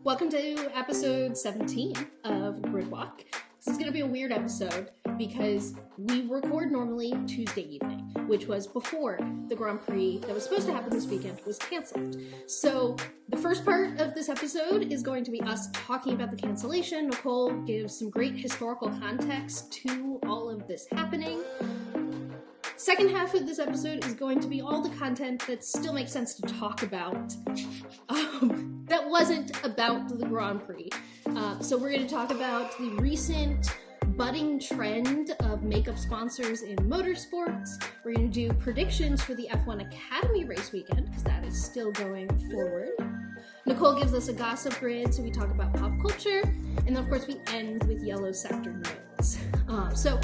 Welcome to episode 17 of Gridwalk. This is going to be a weird episode because we record normally Tuesday evening, which was before the Grand Prix that was supposed to happen this weekend was canceled. So the first part of this episode is going to be us talking about the cancellation. Nicole gives some great historical context to all of this happening. Second half of this episode is going to be all the content that still makes sense to talk about that wasn't about the Grand Prix. So we're going to talk about the recent budding trend of makeup sponsors in motorsports. We're going to do predictions for the F1 Academy race weekend, because that is still going forward. Nicole gives us a gossip grid, so we talk about pop culture. And then, of course, we end with yellow sector notes. So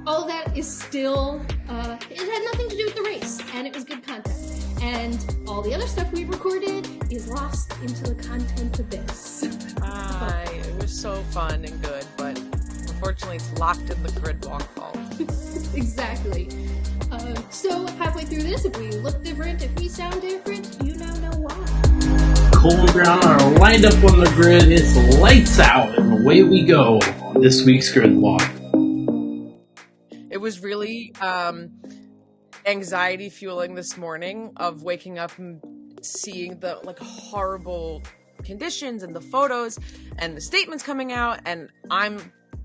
all of that is still, it had nothing to do with the race, and it was good content. And all the other stuff we recorded is lost into the content abyss. It was so fun and good, but unfortunately it's locked in the Gridwalk vault. Exactly. So halfway through this, if we look different, if we sound different, you now know why. Cole and Briana are lined up on the grid. It's lights out, and away we go on this week's Gridwalk. It was really anxiety fueling this morning of waking up and seeing the horrible conditions and the photos and the statements coming out, and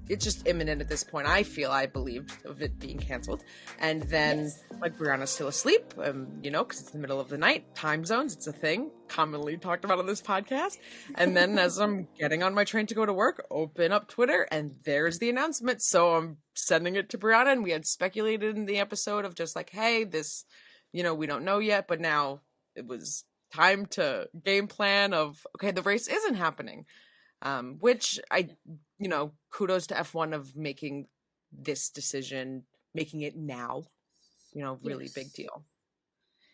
it's just imminent at this point. I believed of it being canceled, and then Brianna's still asleep, because it's the middle of the night, time zones, it's a thing commonly talked about on this podcast. And then as I'm getting on my train to go to work, open up Twitter, and there's the announcement. So I'm sending it to Brianna, and we had speculated in the episode of just hey, this, we don't know yet, but now it was time to game plan of, okay, the race isn't happening. Which kudos to F1 of making this decision, making it now, really big deal.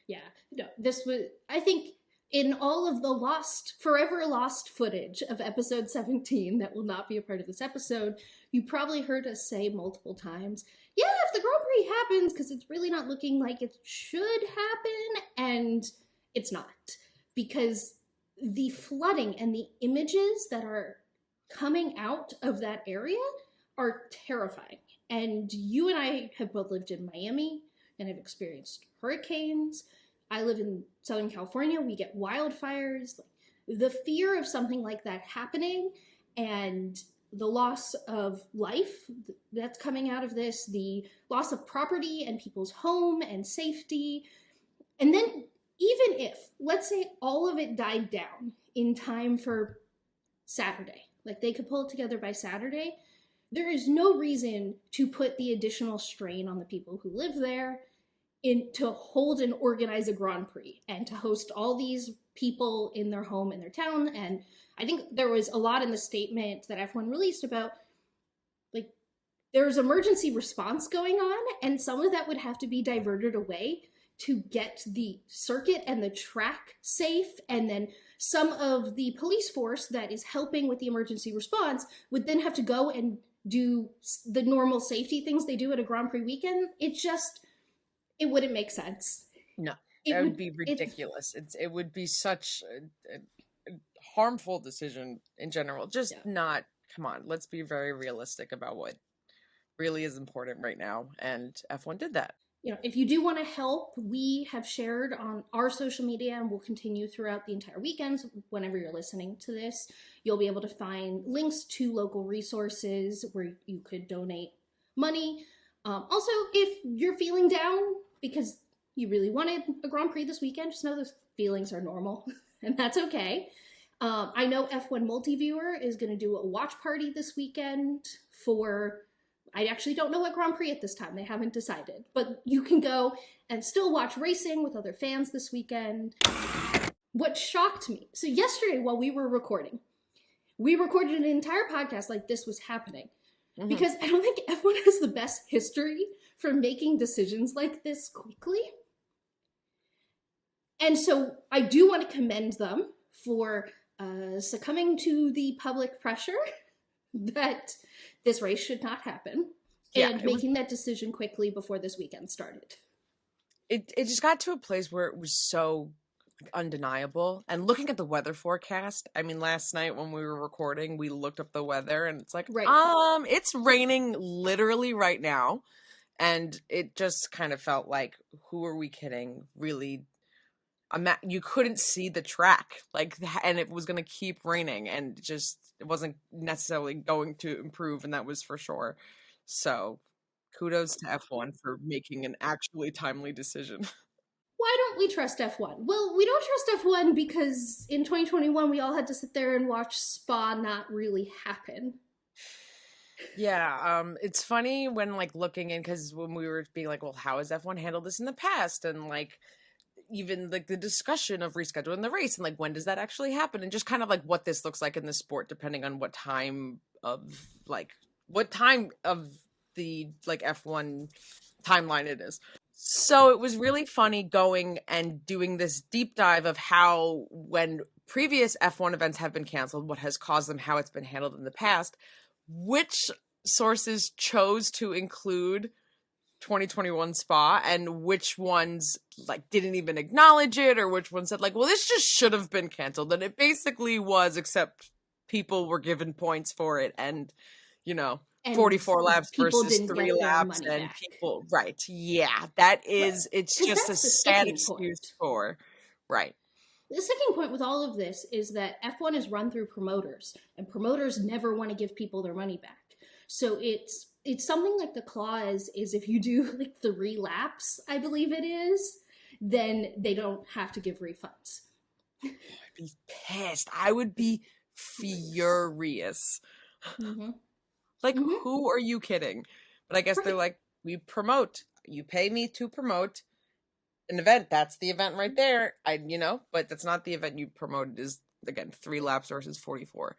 Yeah, no, this was, I think, in all of the forever lost footage of episode 17 that will not be a part of this episode, you probably heard us say multiple times, yeah, if the Grand Prix happens, because it's really not looking like it should happen, and it's not. Because the flooding and the images that are coming out of that area are terrifying. And you and I have both lived in Miami and have experienced hurricanes. I live in Southern California. We get wildfires. The fear of something like that happening and the loss of life that's coming out of this, the loss of property and people's home and safety. And then even if, let's say, all of it died down in time for Saturday, they could pull it together by Saturday, there is no reason to put the additional strain on the people who live there to hold and organize a Grand Prix and to host all these people in their home, in their town. And I think there was a lot in the statement that F1 released about, there's emergency response going on, and some of that would have to be diverted away to get the circuit and the track safe, and then some of the police force that is helping with the emergency response would then have to go and do the normal safety things they do at a Grand Prix weekend. It wouldn't make sense. No, it would be ridiculous. It would be such a harmful decision in general. Come on, let's be very realistic about what really is important right now, and F1 did that. If you do want to help, we have shared on our social media, and we'll continue throughout the entire weekend. Whenever you're listening to this, you'll be able to find links to local resources where you could donate money. Also, if you're feeling down because you really wanted a Grand Prix this weekend, just know those feelings are normal, and that's okay. I know F1 Multiviewer is going to do a watch party this weekend for, I actually don't know what Grand Prix at this time. They haven't decided. But you can go and still watch racing with other fans this weekend. What shocked me, so yesterday while we were recording, we recorded an entire podcast like this was happening. Mm-hmm. Because I don't think F1 has the best history for making decisions like this quickly. And so I do want to commend them for succumbing to the public pressure that this race should not happen, and making that decision quickly before this weekend started. It just got to a place where it was so undeniable. And looking at the weather forecast, I mean, last night when we were recording, we looked up the weather and it's like, Right. it's raining literally right now. And it just kind of felt like, who are we kidding? Really, you couldn't see the track, like, and it was going to keep raining, and it wasn't necessarily going to improve, and that was for sure. So kudos to F1 for making an actually timely decision. Why don't we trust F1? Well, we don't trust F1 because in 2021 we all had to sit there and watch Spa not really happen. Yeah, it's funny when like looking in, because when we were being like, well, how has F1 handled this in the past, and like even like the discussion of rescheduling the race and like when does that actually happen, and just kind of like what this looks like in the sport depending on what time of the like F1 timeline it is. So it was really funny going and doing this deep dive of how, when previous F1 events have been canceled, what has caused them, how it's been handled in the past, which sources chose to include 2021 Spa and which ones like didn't even acknowledge it, or which ones said like, well, this just should have been canceled. And it basically was, except people were given points for it, and 44 laps versus 3 laps, and back. people, right, yeah, that is, right. It's just a sad excuse for, right. The sticking point with all of this is that F1 is run through promoters, and promoters never want to give people their money back. So it's something like the clause is if you do like 3 laps, I believe it is, then they don't have to give refunds. I'd be pissed. I would be furious. Mm-hmm. Like, who are you kidding? But I guess they're like, we promote. You pay me to promote an event. That's the event right there. But that's not the event you promoted. Is again 3 laps versus 44.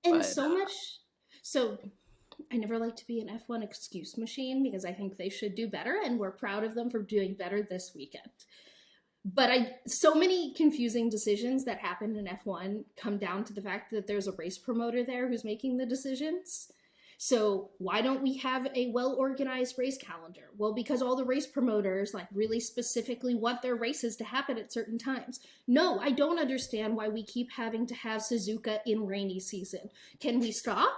And so I never like to be an F1 excuse machine because I think they should do better, and we're proud of them for doing better this weekend. But so many confusing decisions that happen in F1 come down to the fact that there's a race promoter there who's making the decisions. So why don't we have a well-organized race calendar? Well, because all the race promoters like really specifically want their races to happen at certain times. No, I don't understand why we keep having to have Suzuka in rainy season. Can we stop?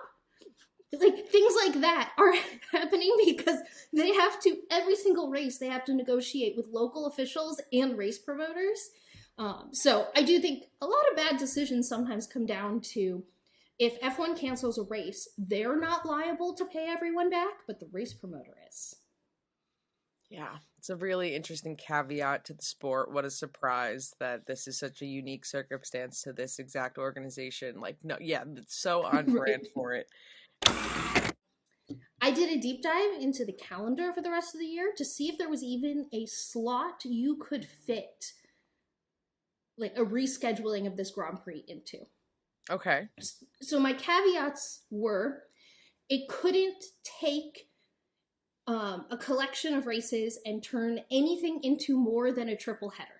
Like, things like that are happening because they have to, every single race, they have to negotiate with local officials and race promoters. So I do think a lot of bad decisions sometimes come down to, if F1 cancels a race, they're not liable to pay everyone back, but the race promoter is. Yeah, it's a really interesting caveat to the sport. What a surprise that this is such a unique circumstance to this exact organization. Like, no, yeah, it's so on brand for it. I did a deep dive into the calendar for the rest of the year to see if there was even a slot you could fit like a rescheduling of this Grand Prix into. Okay. So my caveats were, it couldn't take a collection of races and turn anything into more than a triple header.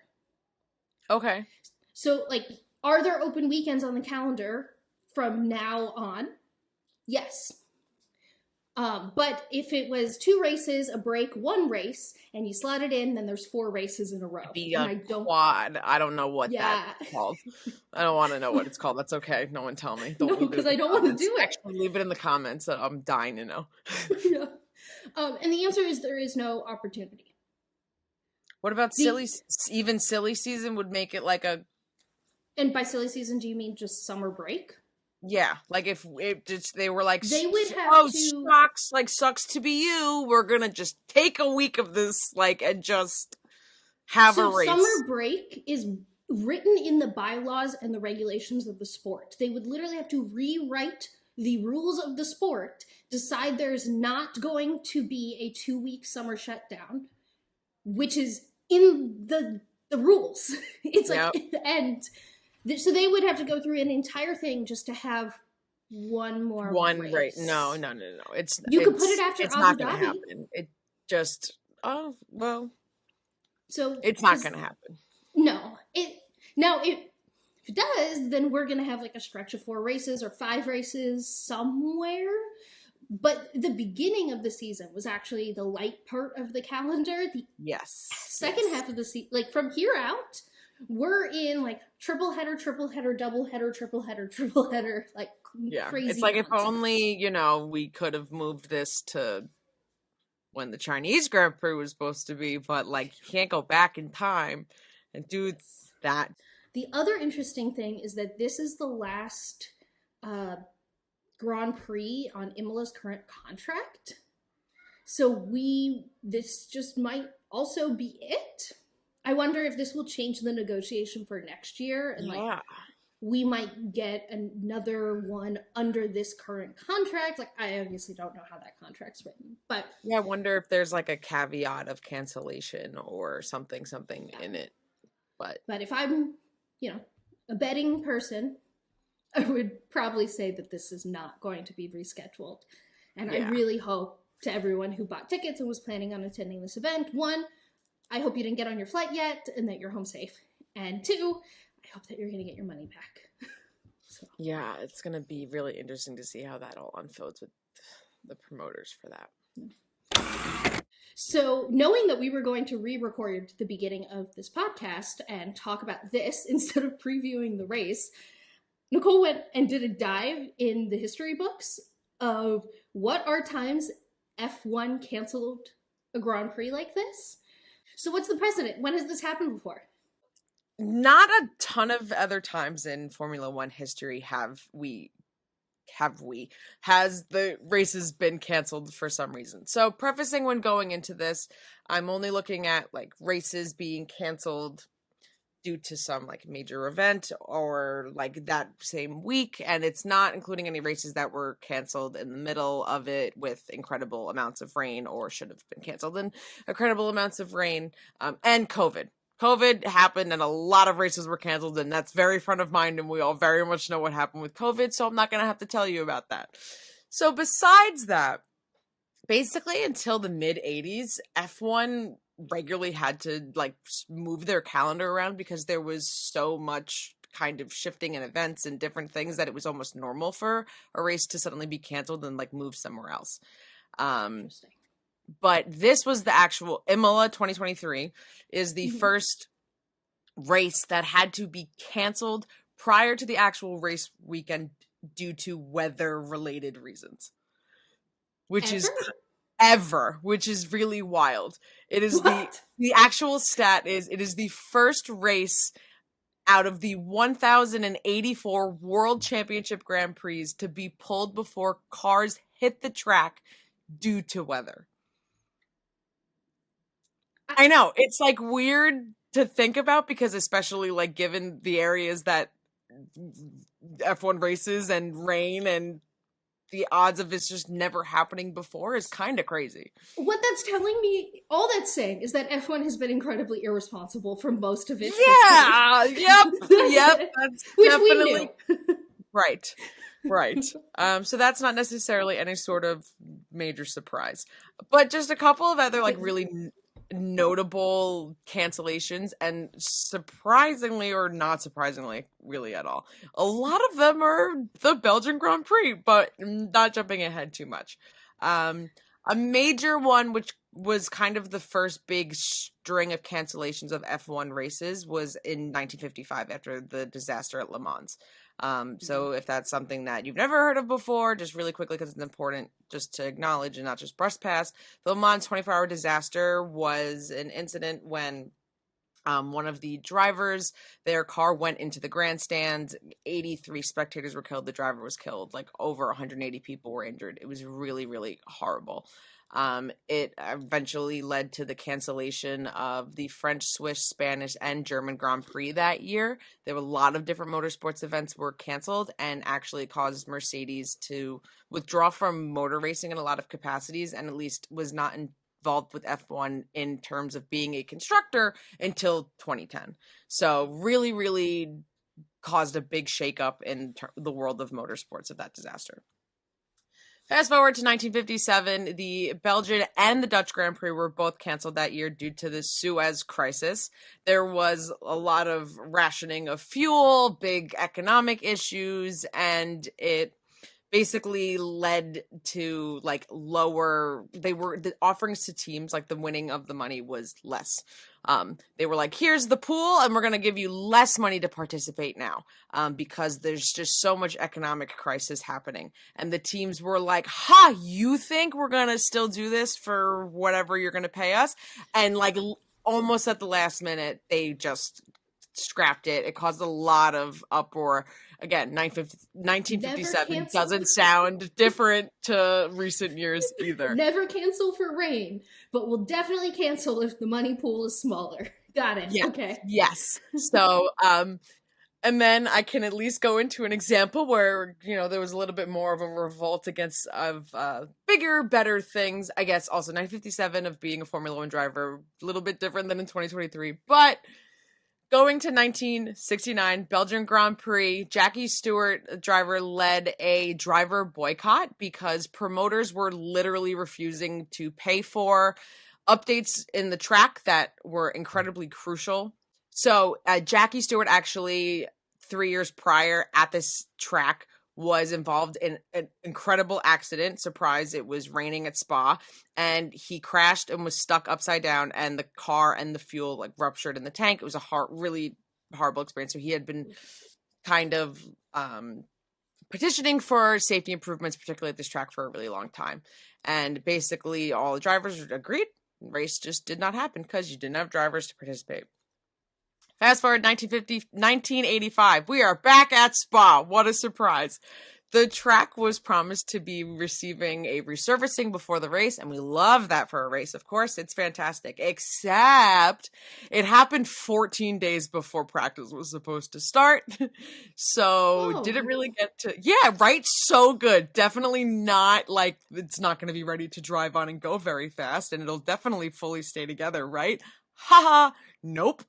Okay. So, like, are there open weekends on the calendar from now on? Yes. But if it was 2 races, a break, 1 race, and you slot it in, then there's 4 races in a row. Quad. I don't know what that's called. I don't want to know what it's called. That's okay. No one tell me. No, because I don't want to do it. Actually, leave it in the comments. I'm dying to know. Yeah. And the answer is there is no opportunity. What about silly season would make it like a... And by silly season, do you mean just summer break? Yeah, like if it just, they were like, they would have to... sucks to be you. We're gonna just take a week of this, like, and just have a race. Summer break is written in the bylaws and the regulations of the sport. They would literally have to rewrite the rules of the sport, decide there's not going to be a 2-week summer shutdown, which is in the rules. It's like, and so they would have to go through an entire thing just to have one race. Right? No. It's could put it after it's Abu not going to Dhabi. happen. It just So it's not going to happen. No, if it does, then we're going to have like a stretch of 4 races or 5 races somewhere. But the beginning of the season was actually the light part of the calendar. The second half of the season, like from here out, we're in like triple header, double header, triple header, like crazy. It's like nonsense. if only, we could have moved this to when the Chinese Grand Prix was supposed to be, but like you can't go back in time and do that. The other interesting thing is that this is the last Grand Prix on Imola's current contract. So this just might also be it. I wonder if this will change the negotiation for next year, and like we might get another one under this current contract. Like I obviously don't know how that contract's written, but I wonder if there's like a caveat of cancellation or something in it. But if I'm, a betting person, I would probably say that this is not going to be rescheduled. And I really hope, to everyone who bought tickets and was planning on attending this event, one, I hope you didn't get on your flight yet and that you're home safe. And two, I hope that you're going to get your money back. So. Yeah, it's going to be really interesting to see how that all unfolds with the promoters for that. So, knowing that we were going to re-record the beginning of this podcast and talk about this instead of previewing the race, Nicole went and did a dive in the history books of what are times F1 canceled a Grand Prix like this. So what's the precedent? When has this happened before? Not a ton of other times in Formula One history has the races been canceled for some reason. So prefacing when going into this, I'm only looking at like races being canceled due to some like major event or like that same week, and it's not including any races that were canceled in the middle of it with incredible amounts of rain or should have been canceled in incredible amounts of rain, and COVID happened and a lot of races were canceled, and that's very front of mind, and we all very much know what happened with COVID, so I'm not going to have to tell you about that. So besides that, basically until the mid 80s, F1 regularly had to like move their calendar around because there was so much kind of shifting in events and different things that it was almost normal for a race to suddenly be canceled and like move somewhere else. But this was the actual Imola 2023 is the first race that had to be canceled prior to the actual race weekend due to weather related reasons, which is really wild. It is the actual stat is it is the first race out of the 1,084 World Championship Grand Prix to be pulled before cars hit the track due to weather. I know, it's like weird to think about because especially like given the areas that F1 races and rain and the odds of this just never happening before is kind of crazy. What that's telling me, all that's saying is that F1 has been incredibly irresponsible for most of its history. Yep. That's which definitely... we knew. Right. So that's not necessarily any sort of major surprise, but just a couple of other like really notable cancellations, and surprisingly or not surprisingly really at all, a lot of them are the Belgian Grand Prix, but not jumping ahead too much. A major one, which was kind of the first big string of cancellations of F1 races, was in 1955 after the disaster at Le Mans. So if that's something that you've never heard of before, just really quickly, because it's important just to acknowledge and not just brush past, the Le Mans 24-hour disaster was an incident when one of the drivers, their car went into the grandstand. 83 spectators were killed. The driver was killed. Like over 180 people were injured. It was really, really horrible. It eventually led to the cancellation of the French, Swiss, Spanish, and German Grand Prix that year. There were a lot of different motorsports events were canceled, and actually caused Mercedes to withdraw from motor racing in a lot of capacities, and at least was not involved with F1 in terms of being a constructor until 2010. So really, really caused a big shakeup in the world of motorsports of that disaster. Fast forward to 1957, the Belgian and the Dutch Grand Prix were both canceled that year due to the Suez Crisis. There was a lot of rationing of fuel, big economic issues, and it basically led to like the offerings to teams, like the winning of the money was less. They were like, here's the pool and we're going to give you less money to participate now, because there's just so much economic crisis happening. And the teams were like, you think we're going to still do this for whatever you're going to pay us? And like almost at the last minute, they just scrapped it. It caused a lot of uproar. Again, 1957 doesn't sound different to recent years either. Never cancel for rain, but we'll definitely cancel if the money pool is smaller. Got it. Yeah. Okay. Yes. So, and then I can at least go into an example where, there was a little bit more of a revolt against bigger, better things. I guess also 1957 of being a Formula One driver, a little bit different than in 2023, but going to 1969, Belgian Grand Prix, Jackie Stewart, a driver, led a driver boycott because promoters were literally refusing to pay for updates in the track that were incredibly crucial. So Jackie Stewart actually, 3 years prior at this track, was involved in an incredible accident. Surprise, it was raining at Spa, and he crashed and was stuck upside down, and the car and the fuel like ruptured in the tank. It was a really horrible experience. So he had been kind of petitioning for safety improvements, particularly at this track, for a really long time. And basically all the drivers agreed. The race just did not happen because you didn't have drivers to participate. Fast forward 1985. We are back at Spa. What a surprise. The track was promised to be receiving a resurfacing before the race, and we love that for a race, of course. It's fantastic. Except it happened 14 days before practice was supposed to start. So didn't really get to... Yeah, right? So good. Definitely not like it's not going to be ready to drive on and go very fast, and it'll definitely fully stay together, right? Haha. Nope.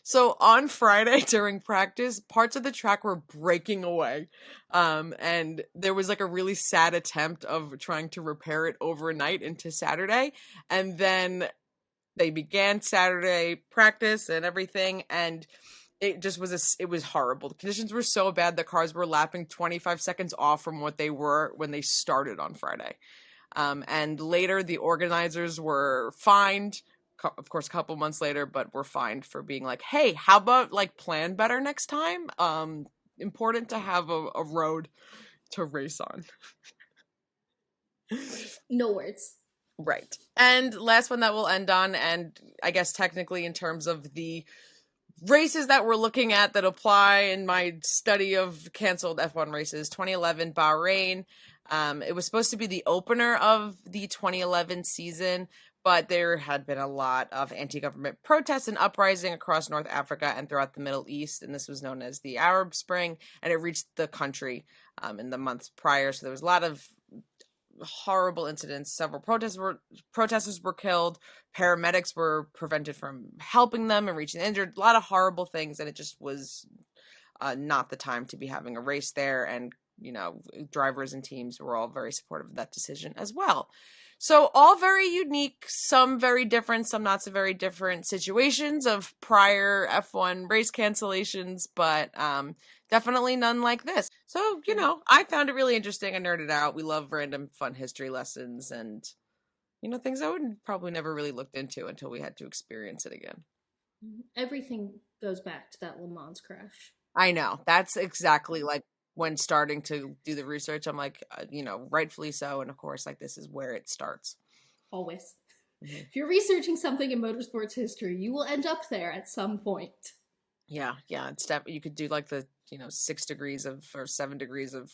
So on Friday during practice, parts of the track were breaking away. And there was like a really sad attempt of trying to repair it overnight into Saturday. And then they began Saturday practice and everything. And it just was it was horrible. The conditions were so bad. The cars were lapping 25 seconds off from what they were when they started on Friday. And later the organizers were fined, of course, a couple months later, but were fined for being like, hey, how about like plan better next time? Important to have a road to race on. No words. Right. And last one that we'll end on, and I guess technically in terms of the races that we're looking at that apply in my study of canceled F1 races, 2011 Bahrain. It was supposed to be the opener of the 2011 season, but there had been a lot of anti-government protests and uprising across North Africa and throughout the Middle East, and this was known as the Arab Spring, and it reached the country in the months prior. So there was a lot of horrible incidents. Several protesters were killed. Paramedics were prevented from helping them and reaching the injured. A lot of horrible things, and it just was not the time to be having a race there. And drivers and teams were all very supportive of that decision as well. So all very unique, some very different, some not so very different situations of prior F1 race cancellations, but definitely none like this. So, I found it really interesting. I nerded out. We love random fun history lessons and, things I would probably never really looked into until we had to experience it again. Everything goes back to that Le Mans crash. I know. That's exactly like when starting to do the research, I'm like, rightfully so. And of course, like this is where it starts. Always. Mm-hmm. If you're researching something in motorsports history, you will end up there at some point. Yeah. It's you could do like the, 6 degrees or 7 degrees of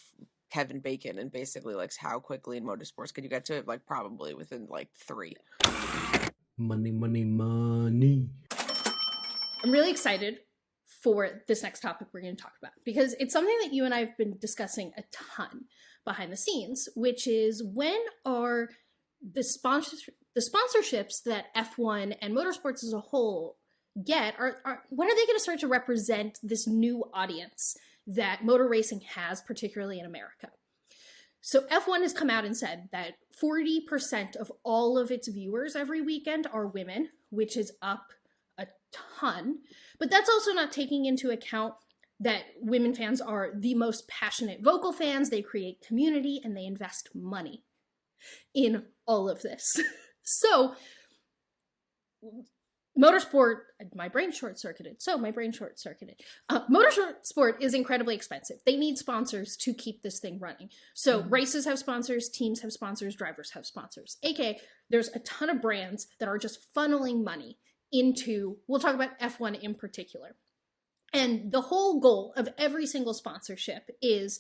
Kevin Bacon and basically like how quickly in motorsports could you get to it? Like probably within like 3. Money, money, money. I'm really excited for this next topic we're going to talk about, because it's something that you and I have been discussing a ton behind the scenes, which is when are the sponsorships that F1 and motorsports as a whole get, when are they going to start to represent this new audience that motor racing has, particularly in America? So F1 has come out and said that 40% of all of its viewers every weekend are women, which is up a ton. But that's also not taking into account that women fans are the most passionate vocal fans. They create community and they invest money in all of this. So motorsport, my brain short-circuited. Motorsport is incredibly expensive. They need sponsors to keep this thing running. So races have sponsors, teams have sponsors, drivers have sponsors. AKA, there's a ton of brands that are just funneling money into, we'll talk about F1 in particular. And the whole goal of every single sponsorship is,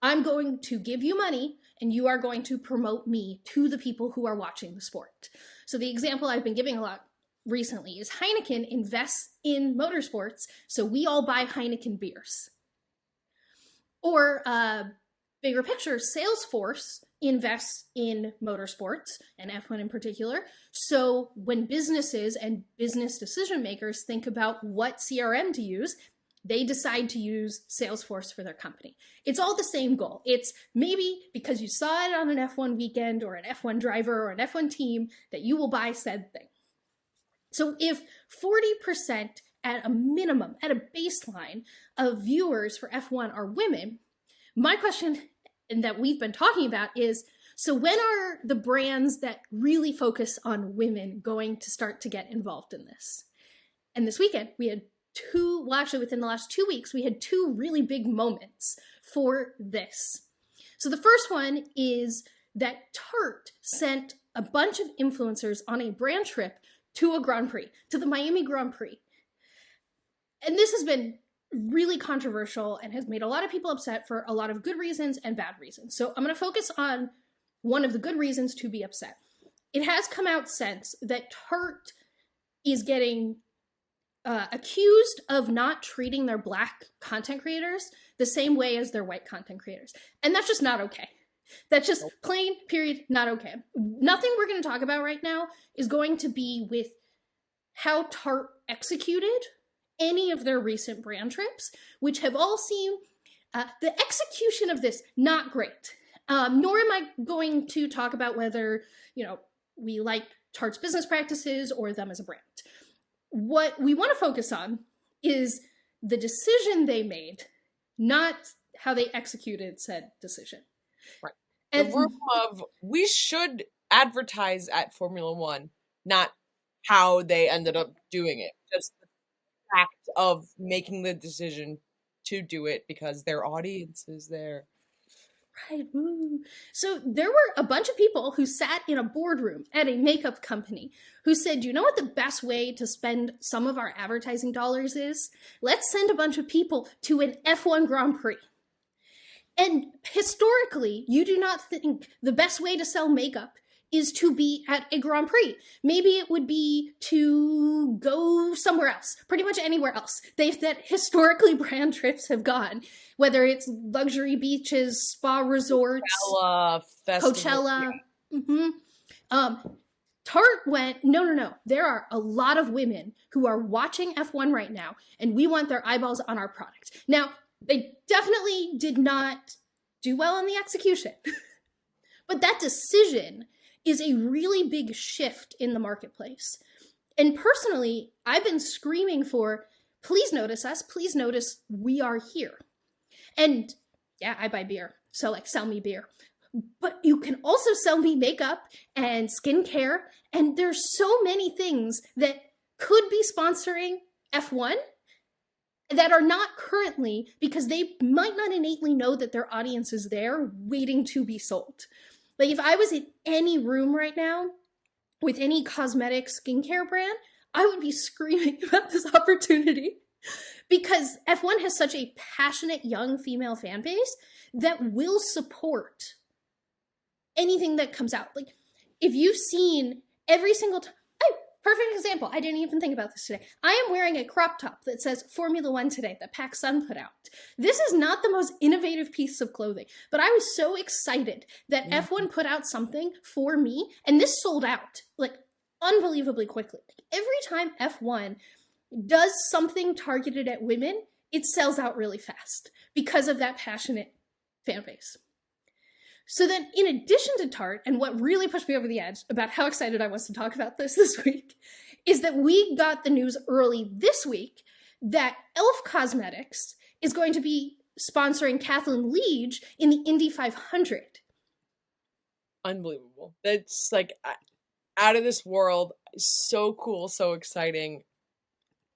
I'm going to give you money and you are going to promote me to the people who are watching the sport. So the example I've been giving a lot recently is Heineken invests in motorsports, so we all buy Heineken beers. Or bigger picture, Salesforce invests in motorsports, and F1 in particular, so when businesses and business decision makers think about what CRM to use, they decide to use Salesforce for their company. It's all the same goal. It's maybe because you saw it on an F1 weekend or an F1 driver or an F1 team that you will buy said thing. So if 40% at a minimum, at a baseline of viewers for F1 are women, my question, and that we've been talking about, is, so when are the brands that really focus on women going to start to get involved in this? And this weekend, we had actually within the last 2 weeks, we had two really big moments for this. So the first one is that Tarte sent a bunch of influencers on a brand trip to a Grand Prix, to the Miami Grand Prix. And this has been really controversial and has made a lot of people upset for a lot of good reasons and bad reasons. So I'm going to focus on one of the good reasons to be upset. It has come out since that Tarte is getting accused of not treating their Black content creators the same way as their white content creators. And that's just not okay. That's just plain, period, not okay. Nothing we're going to talk about right now is going to be with how Tarte executed any of their recent brand trips, which have all seen the execution of this not great. Nor am I going to talk about whether, we like Tarte's business practices or them as a brand. What we want to focus on is the decision they made, not how they executed said decision. Right. The room of, we should advertise at Formula One, not how they ended up doing it. Just the fact of making the decision to do it because their audience is there. Right. Woo. So there were a bunch of people who sat in a boardroom at a makeup company who said, you know what the best way to spend some of our advertising dollars is? Let's send a bunch of people to an F1 Grand Prix. And historically, you do not think the best way to sell makeup is to be at a Grand Prix. Maybe it would be to go somewhere else, pretty much anywhere else. That historically brand trips have gone, whether it's luxury beaches, spa resorts, Coachella. Tarte went, no. There are a lot of women who are watching F1 right now, and we want their eyeballs on our product. Now, they definitely did not do well on the execution. But that decision is a really big shift in the marketplace. And personally, I've been screaming for, please notice us, please notice we are here. And yeah, I buy beer, so sell me beer. But you can also sell me makeup and skincare, and there's so many things that could be sponsoring F1 that are not currently, because they might not innately know that their audience is there waiting to be sold. Like if I was in any room right now with any cosmetic skincare brand, I would be screaming about this opportunity because F1 has such a passionate young female fan base that will support anything that comes out. Like if you've seen every single time, perfect example. I didn't even think about this today. I am wearing a crop top that says Formula One today that Pac Sun put out. This is not the most innovative piece of clothing, but I was so excited that F1 put out something for me, and this sold out unbelievably quickly. Every time F1 does something targeted at women, it sells out really fast because of that passionate fan base. So then, in addition to Tarte, and what really pushed me over the edge about how excited I was to talk about this week, is that we got the news early this week that e.l.f. Cosmetics is going to be sponsoring Kathleen Liege in the Indy 500. Unbelievable. That's like out of this world. So cool, so exciting.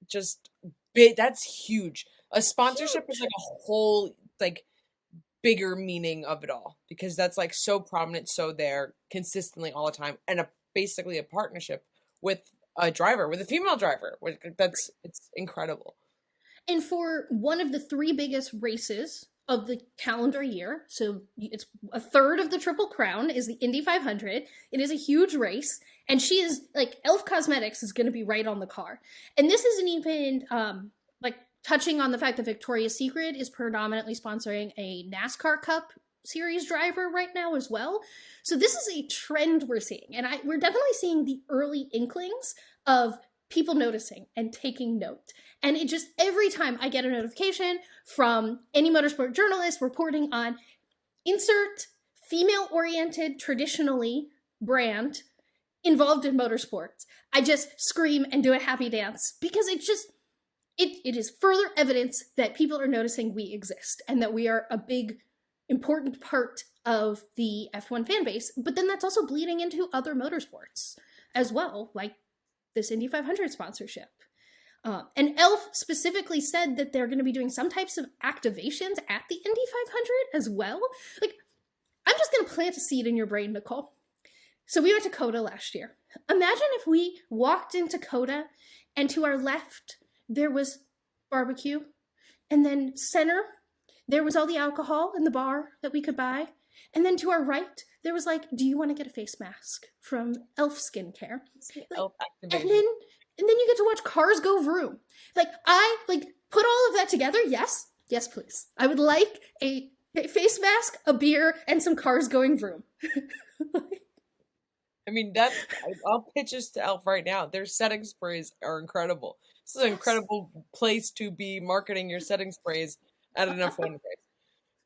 Just big. That's huge. A sponsorship is like a whole like bigger meaning of it all, because that's like so prominent, so there consistently all the time, and basically a partnership with a driver, with a female driver. It's incredible. And for one of the 3 biggest races of the calendar year, so it's a third of the Triple Crown, is the Indy 500. It is a huge race, and she is like, Elf Cosmetics is going to be right on the car. And this isn't even like touching on the fact that Victoria's Secret is predominantly sponsoring a NASCAR Cup Series driver right now as well. So this is a trend we're seeing, and we're definitely seeing the early inklings of people noticing and taking note. And it just, every time I get a notification from any motorsport journalist reporting on insert female-oriented, traditionally brand involved in motorsports, I just scream and do a happy dance, because it is further evidence that people are noticing we exist and that we are a big, important part of the F1 fan base. But then that's also bleeding into other motorsports as well, like this Indy 500 sponsorship. And Elf specifically said that they're going to be doing some types of activations at the Indy 500 as well. Like, I'm just going to plant a seed in your brain, Nicole. So we went to COTA last year. Imagine if we walked into COTA and to our left, there was barbecue. And then center, there was all the alcohol in the bar that we could buy. And then to our right, there was like, do you want to get a face mask from Elf Skincare? Elf activation. And then you get to watch cars go vroom. Like, I put all of that together. Yes, please. I would like a face mask, a beer, and some cars going vroom. I mean, I'll pitch this to Elf right now. Their setting sprays are incredible. This is an incredible place to be marketing your setting sprays at an F1 race.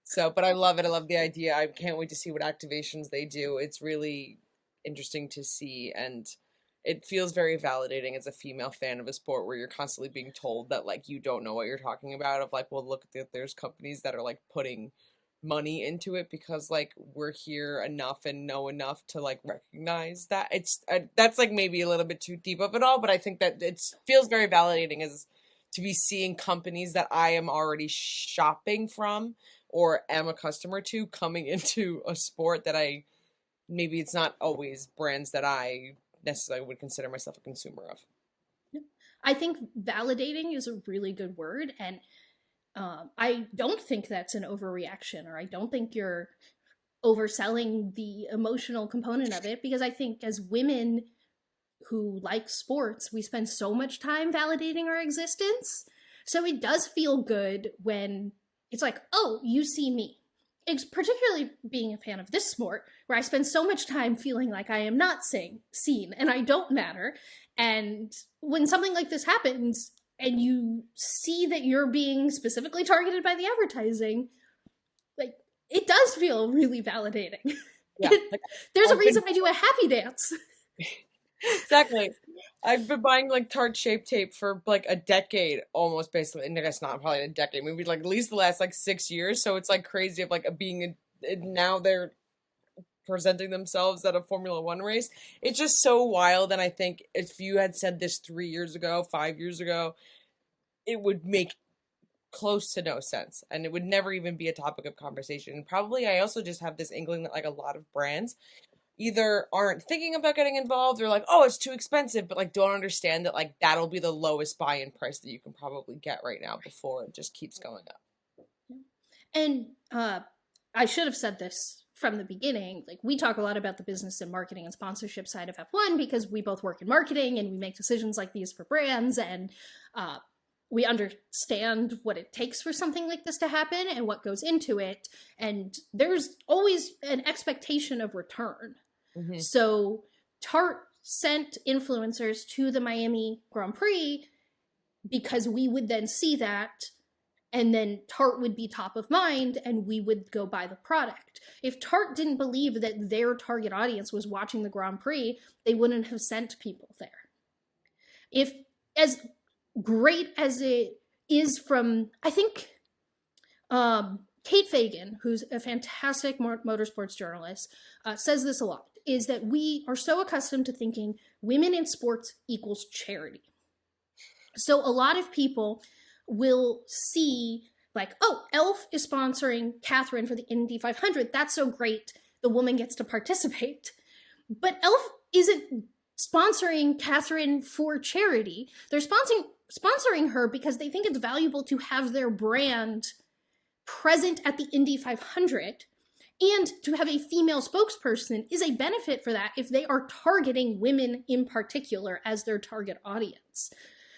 So, but I love it. I love the idea. I can't wait to see what activations they do. It's really interesting to see, and it feels very validating as a female fan of a sport where you're constantly being told that, like, you don't know what you're talking about, of like, well, look, there's companies that are like putting money into it because like we're here enough and know enough to like recognize that. That's like maybe a little bit too deep of it all, but I think that it feels very validating as to be seeing companies that I am already shopping from or am a customer to coming into a sport that maybe it's not always brands that I necessarily would consider myself a consumer of. I think validating is a really good word, and I don't think that's an overreaction, or I don't think you're overselling the emotional component of it, because I think as women who like sports, we spend so much time validating our existence. So it does feel good when it's like, oh, you see me. It's particularly being a fan of this sport, where I spend so much time feeling like I am not seen and I don't matter. And when something like this happens and you see that you're being specifically targeted by the advertising, like, it does feel really validating. Yeah, there's a reason I do a happy dance. Exactly. I've been buying like Tarte Shape Tape for like a decade, almost, basically. And I guess not probably a decade, maybe like at least the last like 6 years. So it's like crazy of like now they're presenting themselves at a Formula One race. It's just so wild. And I think if you had said this 3 years ago, 5 years ago, it would make close to no sense. And it would never even be a topic of conversation. And probably I also just have this inkling that like a lot of brands either aren't thinking about getting involved or like, oh, it's too expensive, but like don't understand that like that'll be the lowest buy-in price that you can probably get right now before it just keeps going up. And I should have said this from the beginning. Like, we talk a lot about the business and marketing and sponsorship side of F1 because we both work in marketing and we make decisions like these for brands, and we understand what it takes for something like this to happen and what goes into it. And there's always an expectation of return. Mm-hmm. So Tarte sent influencers to the Miami Grand Prix because we would then see that, and then Tarte would be top of mind and we would go buy the product. If Tarte didn't believe that their target audience was watching the Grand Prix, they wouldn't have sent people there. If, as great as it is from, I think Kate Fagan, who's a fantastic motorsports journalist, says this a lot, is that we are so accustomed to thinking women in sports equals charity. So a lot of people will see like, oh, Elf is sponsoring Catherine for the Indy 500. That's so great. The woman gets to participate. But Elf isn't sponsoring Catherine for charity. They're sponsoring her because they think it's valuable to have their brand present at the Indy 500, and to have a female spokesperson is a benefit for that if they are targeting women in particular as their target audience.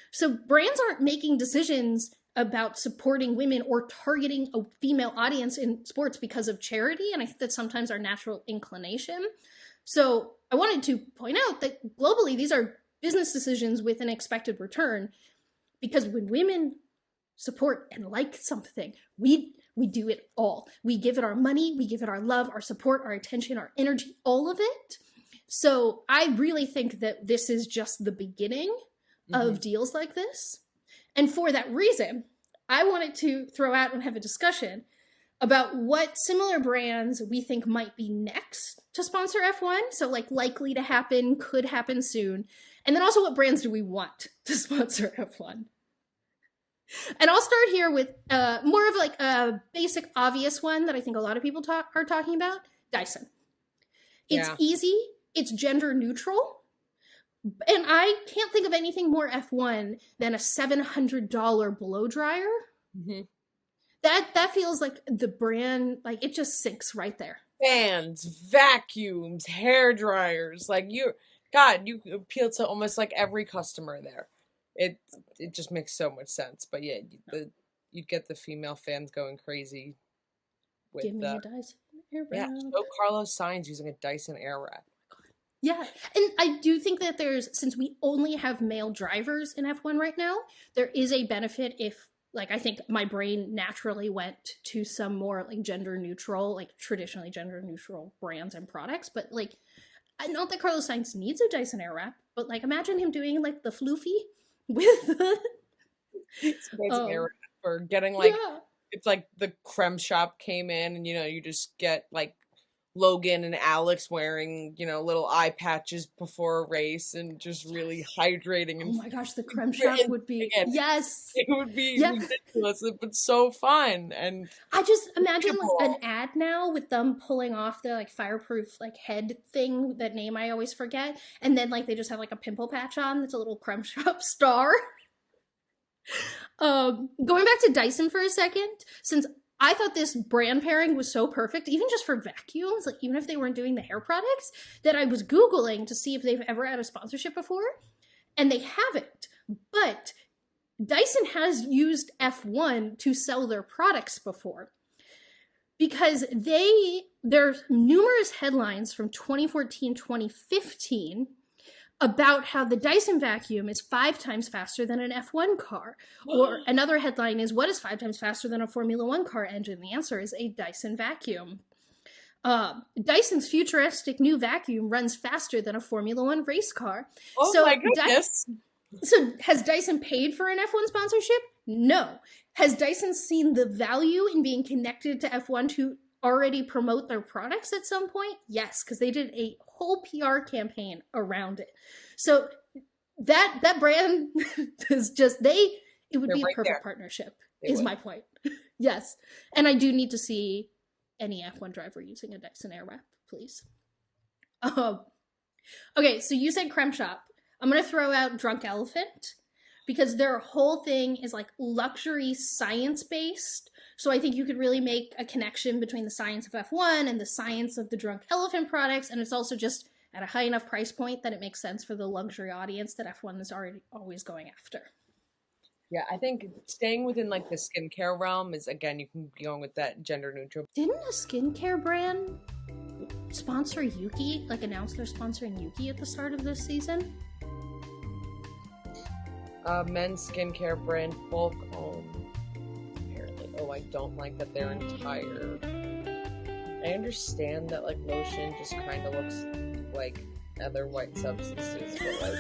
So brands aren't making decisions about supporting women or targeting a female audience in sports because of charity, and I think that's sometimes our natural inclination. So I wanted to point out that globally these are business decisions with an expected return, because when women support and like something, we do it all. We give it our money, we give it our love, our support, our attention, our energy, all of it. So I really think that this is just the beginning of deals like this. And for that reason, I wanted to throw out and have a discussion about what similar brands we think might be next to sponsor F1. So like likely to happen, could happen soon. And then also what brands do we want to sponsor F1? And I'll start here with more of like a basic, obvious one that I think a lot of people are talking about, Dyson. It's easy, it's gender neutral, and I can't think of anything more F1 than a $700 blow dryer. Mm-hmm. That feels like the brand, like it just sinks right there. Fans, vacuums, hair dryers, like you appeal to almost like every customer there. It just makes so much sense. But yeah, you'd get the female fans going crazy with Give me a Dyson Airwrap. Yeah, so Carlos Sainz using a Dyson Airwrap. Yeah, and I do think that since we only have male drivers in F1 right now, there is a benefit if, like, I think my brain naturally went to some more like gender neutral, like traditionally gender neutral brands and products. But like, not that Carlos Sainz needs a Dyson Airwrap, but like imagine him doing like the floofy with the Airwrap, or getting like it's like the creme shop came in and you just get like Logan and Alex wearing little eye patches before a race and just really hydrating. And oh my gosh, the creme shop would be yes, it would be ridiculous but so fun. And I just imagine like an ad now with them pulling off the like fireproof like head thing, that name I always forget, and then like they just have like a pimple patch on that's a little creme shop star. Going back to Dyson for a second, since I thought this brand pairing was so perfect, even just for vacuums, like even if they weren't doing the hair products, that I was Googling to see if they've ever had a sponsorship before, and they haven't. But Dyson has used F1 to sell their products before, because there's numerous headlines from 2014, 2015 about how the Dyson vacuum is 5 times faster than an F1 car. Or another headline is, what is 5 times faster than a Formula 1 car engine? The answer is a Dyson vacuum. Dyson's futuristic new vacuum runs faster than a Formula 1 race car. Oh so my goodness. So has Dyson paid for an F1 sponsorship? No. Has Dyson seen the value in being connected to F1 to already promote their products at some point? Yes, because they did a whole PR campaign around it. So that brand is just it would be a perfect partnership, is my point. Yes. And I do need to see any F1 driver using a Dyson Airwrap, please. Okay, so you said creme shop. I'm going to throw out Drunk Elephant, because their whole thing is like luxury science-based. So I think you could really make a connection between the science of F1 and the science of the Drunk Elephant products. And it's also just at a high enough price point that it makes sense for the luxury audience that F1 is already always going after. Yeah, I think staying within like the skincare realm is, again, you can be going with that gender neutral. Didn't a skincare brand sponsor Yuki, like announce they're sponsoring Yuki at the start of this season? Men's skincare brand, bulk owned. Apparently. Oh, I don't like that their entire... I understand that like lotion just kind of looks like other white substances, but like...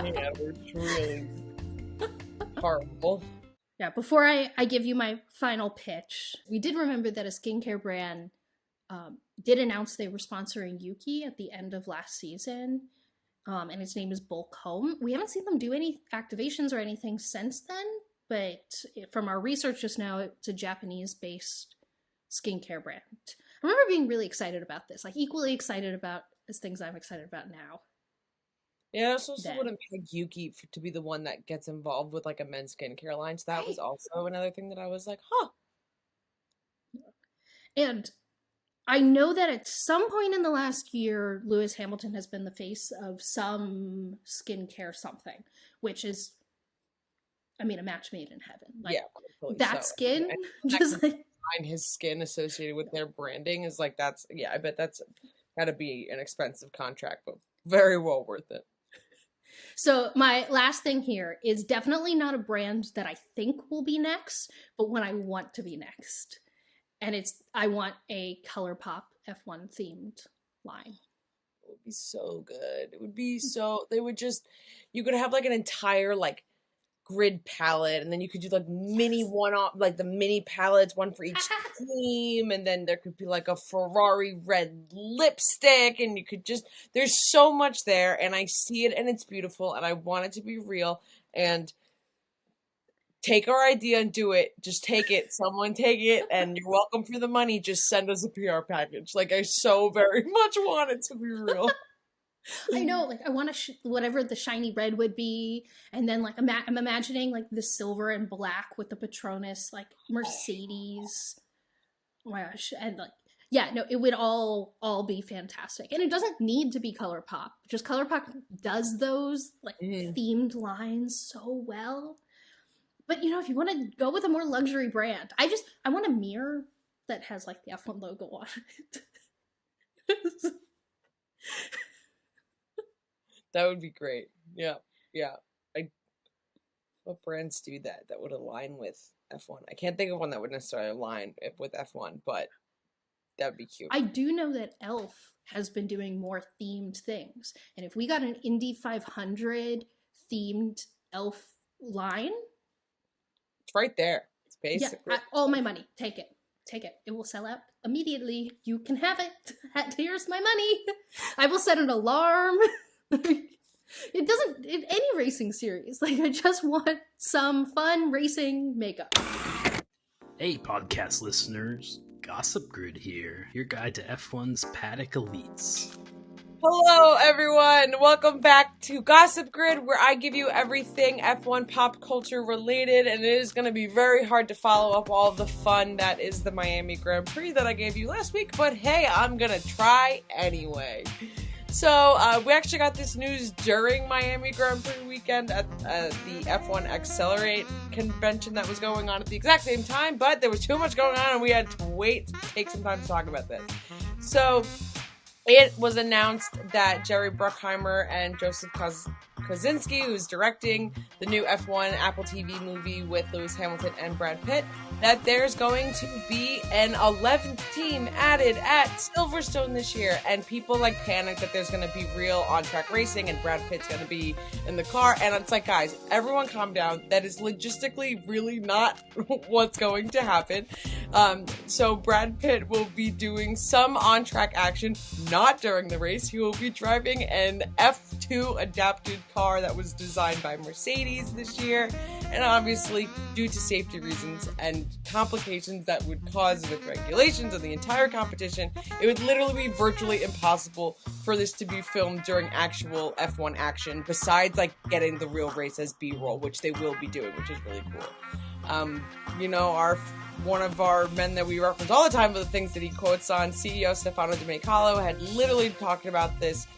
yeah, they're really horrible. Yeah, before I give you my final pitch, we did remember that a skincare brand did announce they were sponsoring Yuki at the end of last season, and its name is Bulk Home. We haven't seen them do any activations or anything since then, but from our research just now, it's a Japanese-based skincare brand. I remember being really excited about this, like equally excited about as things I'm excited about now. Yeah, I also wouldn't pick Yuki to be the one that gets involved with like a men's skincare line. So that was also another thing that I was like, huh. And I know that at some point in the last year, Lewis Hamilton has been the face of some skincare something, which is, I mean, a match made in heaven. Like, yeah, that so. Skin, just like his skin associated with their branding is like I bet that's got to be an expensive contract, but very well worth it. So my last thing here is definitely not a brand that I think will be next, but one I want to be next. And I want a ColourPop F1 themed line. It would be so good. It would be so, you could have like an entire like grid palette, and then you could do like mini one-off, like the mini palettes, one for each team, and then there could be like a Ferrari red lipstick, and you could there's so much there, and I see it and it's beautiful, and I want it to be real, and take our idea and do it. Just take it. Someone take it, and you're welcome for the money. Just send us a PR package. Like, I so very much want it to be real. I know, like, I want whatever the shiny red would be, and then, like, I'm imagining, like, the silver and black with the Patronus, like, Mercedes. Oh my gosh. And, like, yeah, no, it would all be fantastic. And it doesn't need to be ColourPop. Just ColourPop does those, like, themed lines so well. But, you know, if you want to go with a more luxury brand, I want a mirror that has, like, the F1 logo on it. That would be great. Yeah. What brands do that would align with F1? I can't think of one that would necessarily align with F1, but that would be cute. I do know that Elf has been doing more themed things. And if we got an Indy 500 themed Elf line, it's right there. It's basically. Yeah, all my money. Take it. It will sell out immediately. You can have it. Here's my money. I will set an alarm. It doesn't in any racing series. Like, I just want some fun racing makeup. Hey, podcast listeners. Gossip Grid here, your guide to F1's paddock elites. Hello, everyone. Welcome back to Gossip Grid, where I give you everything F1 pop culture related, and it is going to be very hard to follow up all the fun that is the Miami Grand Prix that I gave you last week, but hey, I'm going to try anyway. So, we actually got this news during Miami Grand Prix weekend at the F1 Accelerate convention that was going on at the exact same time, but there was too much going on and we had to wait to take some time to talk about this. So, it was announced that Jerry Bruckheimer and Joseph Kosinski, who's directing the new F1 Apple TV movie with Lewis Hamilton and Brad Pitt, that there's going to be an 11th team added at Silverstone this year, and people like panic that there's going to be real on-track racing and Brad Pitt's going to be in the car, and it's like, guys, everyone calm down. That is logistically really not what's going to happen. So Brad Pitt will be doing some on-track action, not during the race. He will be driving an F2 adapted car that was designed by Mercedes this year, and obviously due to safety reasons and complications that would cause with regulations and the entire competition, it would literally be virtually impossible for this to be filmed during actual F1 action, besides like getting the real race as B-roll, which they will be doing, which is really cool. You know, one of our men that we reference all the time with the things that he quotes on, CEO Stefano Domenicalo, had literally talked about this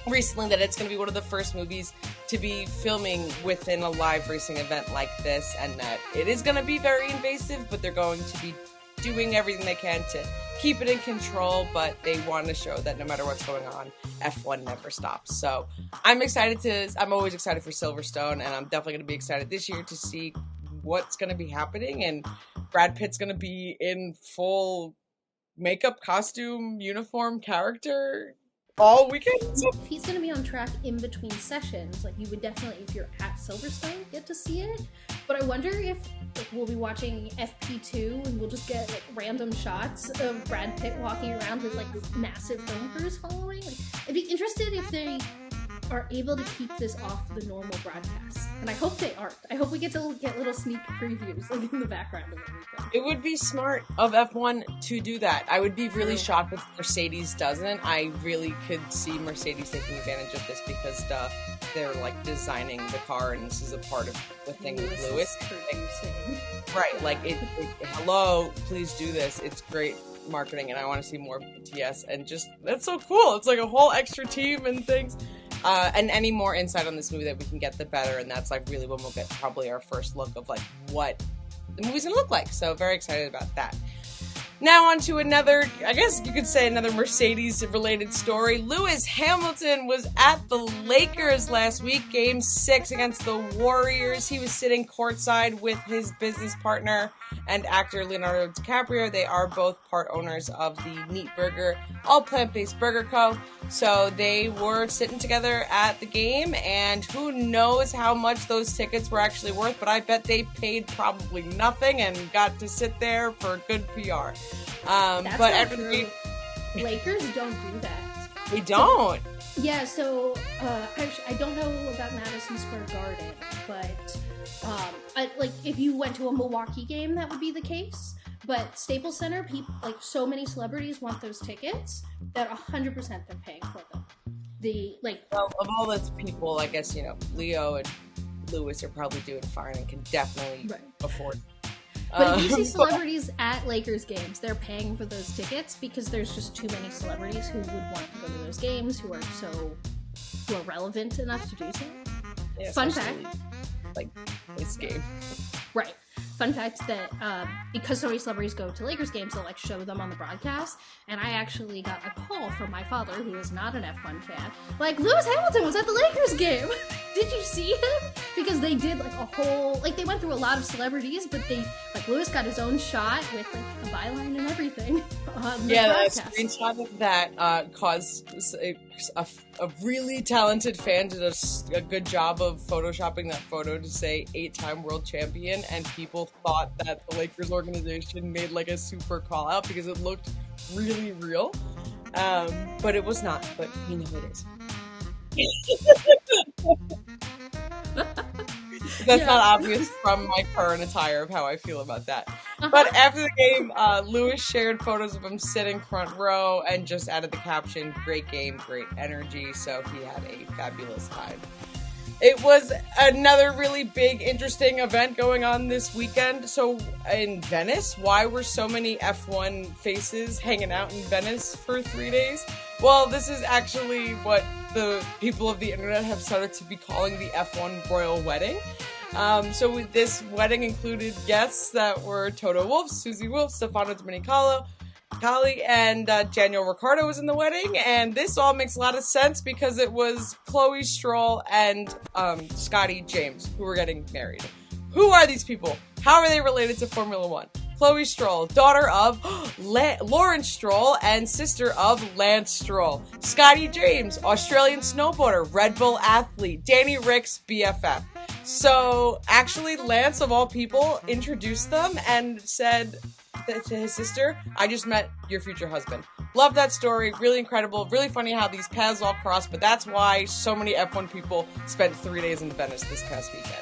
recently, that it's going to be one of the first movies to be filming within a live racing event like this, and that it is going to be very invasive, but they're going to be doing everything they can to keep it in control, but they want to show that no matter what's going on, F1 never stops. So I'm always excited for Silverstone, and I'm definitely going to be excited this year to see what's going to be happening, and Brad Pitt's going to be in full makeup, costume, uniform, character. all weekend. If he's going to be on track in between sessions, like you would definitely, if you're at Silverstone, get to see it. But I wonder if we'll be watching FP2 and we'll just get like random shots of Brad Pitt walking around with like this massive film crews following. Like, I'd be interested if they are able to keep this off the normal broadcast. And I hope they aren't. I hope we get to get little sneak previews like in the background of everything. It would be smart of F1 to do that. I would be really shocked if Mercedes doesn't. I really could see Mercedes taking advantage of this because they're like designing the car, and this is a part of the thing with Lewis. Right, like hello, please do this. It's great marketing, and I want to see more BTS, and just that's so cool. It's like a whole extra team and things. And any more insight on this movie that we can get, the better. And that's like really when we'll get probably our first look of like what the movie's gonna look like. So very excited about that. Now on to another, I guess you could say another Mercedes-related story. Lewis Hamilton was at the Lakers last week, Game 6 against the Warriors. He was sitting courtside with his business partner and actor Leonardo DiCaprio. They are both part owners of the Neat Burger, all plant-based burger co. So they were sitting together at the game, and who knows how much those tickets were actually worth, but I bet they paid probably nothing and got to sit there for good PR. That's but not true. Lakers don't do that. They don't. So actually, I don't know about Madison Square Garden, but if you went to a Milwaukee game, that would be the case. But Staples Center, people like so many celebrities want those tickets that 100% they're paying for them. Well, of all those people, I guess Leo and Lewis are probably doing fine and can definitely afford. But if you see celebrities at Lakers games, they're paying for those tickets because there's just too many celebrities who would want to go to those games who are relevant enough to do so. Yeah, Fun fact, like this game, right? Fun fact that because so many celebrities go to Lakers games, they'll show them on the broadcast. And I actually got a call from my father, who is not an F1 fan, Lewis Hamilton was at the Lakers game. Did you see him? Because they did a whole they went through a lot of celebrities, but they Lewis got his own shot with a byline and everything. Yeah, a screenshot of that caused a really talented fan did a good job of photoshopping that photo to say 8-time world champion, and people thought that the Lakers organization made a super call out because it looked really real, but it was not. But we know it is. That's not obvious from my current attire of how I feel about that. But after the game, Lewis shared photos of him sitting front row and just added the caption, "Great game, great energy." So he had a fabulous time. It was another really big, interesting event going on this weekend. So in Venice, why were so many F1 faces hanging out in Venice for 3 days? Well, this is actually what the people of the internet have started to be calling the F1 royal wedding. So this wedding included guests that were Toto Wolff, Susie Wolff, Stefano Domenicali, and Daniel Ricciardo was in the wedding, and this all makes a lot of sense because it was Chloe Stroll and Scotty James who were getting married. Who are these people? How are they related to Formula One? Chloe Stroll, daughter of Lawrence Stroll and sister of Lance Stroll. Scotty James, Australian snowboarder, Red Bull athlete, Danny Rick's BFF. So actually, Lance, of all people, introduced them and said to his sister, "I just met your future husband." Love that story. Really incredible. Really funny how these paths all cross, but that's why so many F1 people spent 3 days in Venice this past weekend.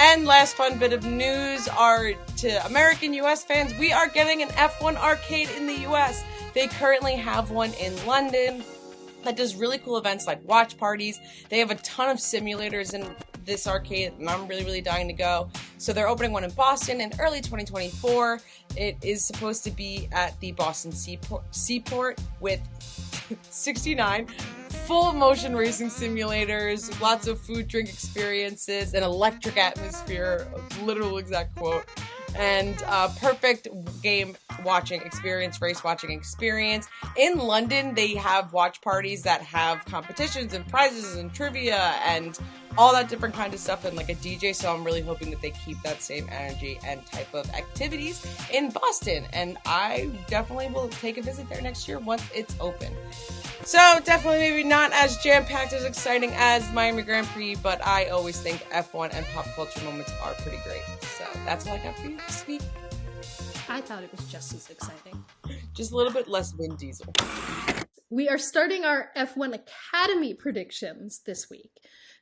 And last fun bit of news are to American US fans, we are getting an F1 arcade in the US. They currently have one in London that does really cool events like watch parties. They have a ton of simulators in this arcade, and I'm really, really dying to go. So they're opening one in Boston in early 2024. It is supposed to be at the Boston Seaport with 69 full motion racing simulators, lots of food, drink experiences, an electric atmosphere, literal exact quote, and perfect game watching experience, race watching experience. In London, they have watch parties that have competitions and prizes and trivia and all that different kind of stuff, and like a DJ. So I'm really hoping that they keep that same energy and type of activities in Boston. And I definitely will take a visit there next year once it's open. So definitely maybe not as jam-packed, as exciting as Miami Grand Prix, but I always think F1 and pop culture moments are pretty great. So that's all I got for you this week. I thought it was just as exciting. Just a little bit less Vin Diesel. We are starting our F1 Academy predictions this week.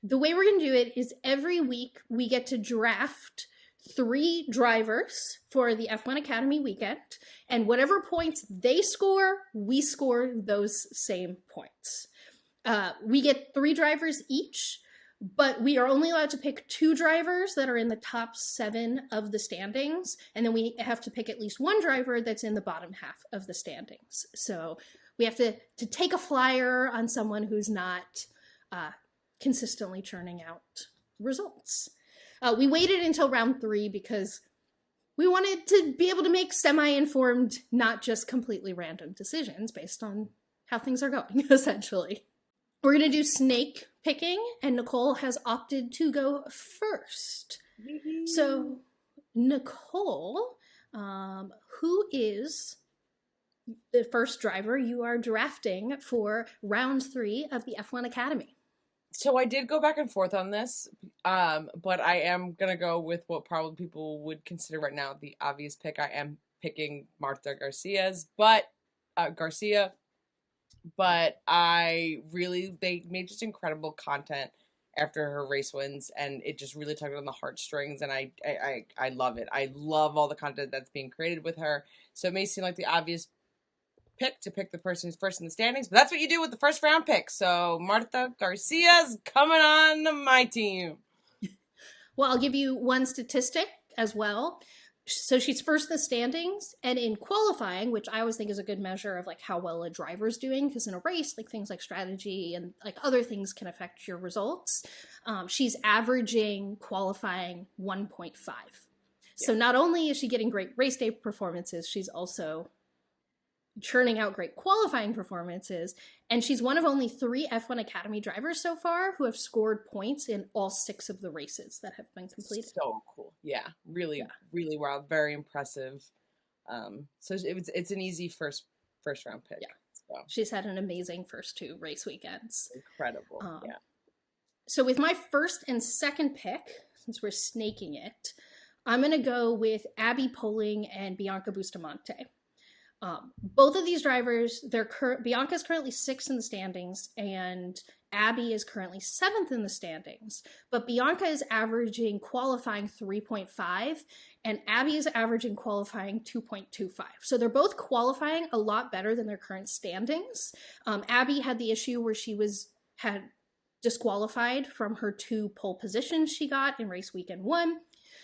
The way we're going to do it is every week we get to draft 3 drivers for the F1 Academy weekend, and whatever points they score, we score those same points. We get 3 drivers each, but we are only allowed to pick 2 drivers that are in the top 7 of the standings, and then we have to pick at least 1 driver that's in the bottom half of the standings. So we have to take a flyer on someone who's not consistently churning out results. We waited until round 3 because we wanted to be able to make semi-informed, not just completely random decisions based on how things are going, essentially. We're going to do snake picking, and Nicole has opted to go first. So, Nicole, who is the first driver you are drafting for round 3 of the F1 Academy? So I did go back and forth on this, but I am going to go with what probably people would consider right now the obvious pick. I am picking Marta García, but they made just incredible content after her race wins, and it just really tugged on the heartstrings, and I love it. I love all the content that's being created with her. So it may seem like the obvious pick to pick the person who's first in the standings, but that's what you do with the first round pick. So Marta Garcia's coming on to my team. Well, I'll give you one statistic as well. So she's first in the standings, and in qualifying, which I always think is a good measure of like how well a driver's doing, because in a race, like things like strategy and like other things can affect your results. She's averaging qualifying 1.5. So not only is she getting great race day performances, she's also churning out great qualifying performances, and she's one of only 3 F1 Academy drivers so far who have scored points in all 6 of the races that have been completed. So cool. Yeah, really wild, very impressive. So it's an easy first round pick. Yeah. So. She's had an amazing first 2 race weekends. Incredible. Yeah. So with my first and second pick, since we're snaking it, I'm going to go with Abbi Pulling and Bianca Bustamante. Both of these drivers, Bianca's currently 6th in the standings, and Abbi is currently 7th in the standings. But Bianca is averaging qualifying 3.5, and Abbi is averaging qualifying 2.25. So they're both qualifying a lot better than their current standings. Abbi had the issue where she had disqualified from her 2 pole positions she got in race weekend 1.